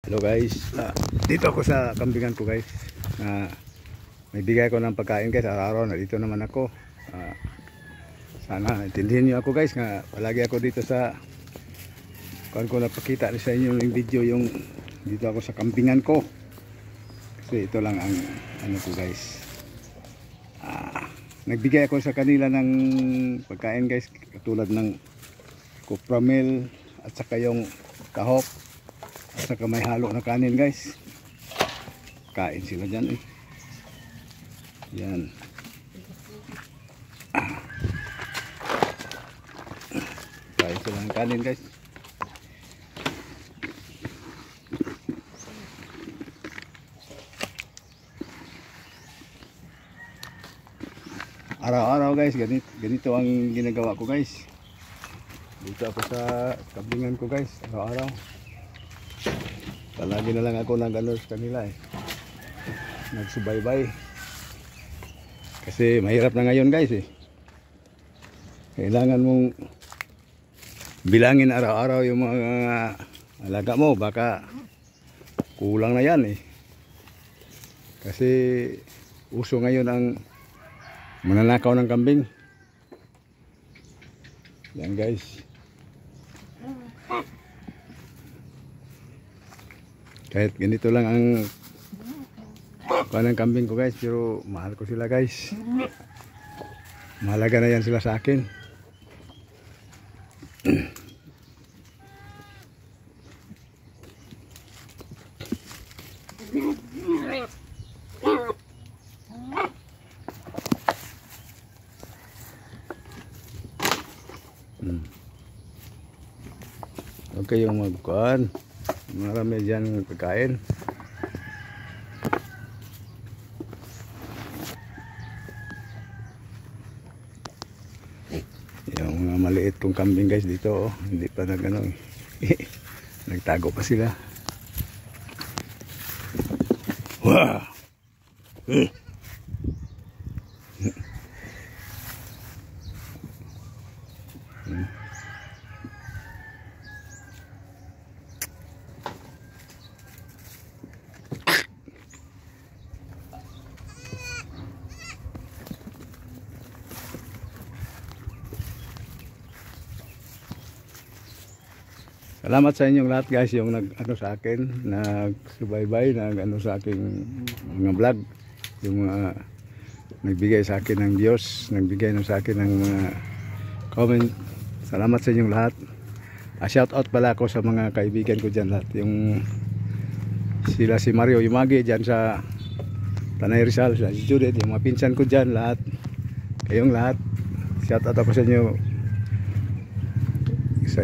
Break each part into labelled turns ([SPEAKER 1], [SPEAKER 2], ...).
[SPEAKER 1] Hello guys, dito ako sa kambingan ko guys. May bigay ko ng pagkain guys, araw-araw na dito naman ako. Sana intindihin niyo ako guys nga palagi ako dito sa kung ko napakita sa inyo yung video yung dito ako sa kambingan ko. Kasi ito lang ang ano ko guys. Nagbigay ako sa kanila ng pagkain guys, katulad ng kupramil at saka yung kahok. At saka may halo na kanin guys. Kain sila dyan eh. Yan. Kain sila ng kanin guys. Araw-araw guys, ganito ang ginagawa ko guys. Dito ako sa kambingan ko guys, araw-araw. Palagi na lang ako nag-ano sa kanila eh. Nagsubaybay. Kasi mahirap na ngayon guys eh. Kailangan mong bilangin araw-araw yung mga alaga mo. Baka kulang na yan eh. Kasi uso ngayon ang mananakaw ng kambing. Yan guys. Kahit ganito lang ang kanang kambing ko guys, pero mahal ko sila guys. Mahalaga na yan sila sa akin. Okay yung magkuhan. Marami dyan pagkain. Yung mga maliit kong kambing guys dito oh. Hindi pa nagano nagtago pa sila. Wow. Salamat sa inyong lahat guys yung nag-ano sa akin, nagsubaybay, nag-ano sa aking mga vlog, yung mga nagbigay sa akin ng Diyos, nagbigay sa akin ng mga comment. Salamat sa inyong lahat. Shout out pala ako sa mga kaibigan ko dyan lahat, yung sila si Mario Yumagi dyan sa Tanay Rizal, si Judith, yung mga pinsan ko dyan lahat, kayong lahat. Shout out ako sa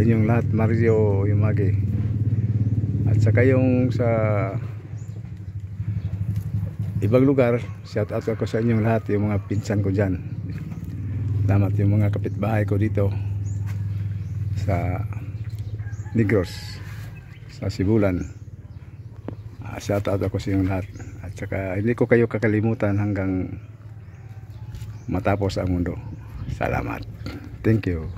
[SPEAKER 1] inyong lahat, Mario Yumagi, at saka yung sa ibang lugar, shout out ako sa inyong lahat, yung mga pinsan ko dyan. Salamat yung mga kapitbahay ko dito sa Negros, sa Sibulan. Shout out ako sa inyong lahat, at saka hindi ko kayo kakalimutan hanggang matapos ang mundo. Salamat, thank you.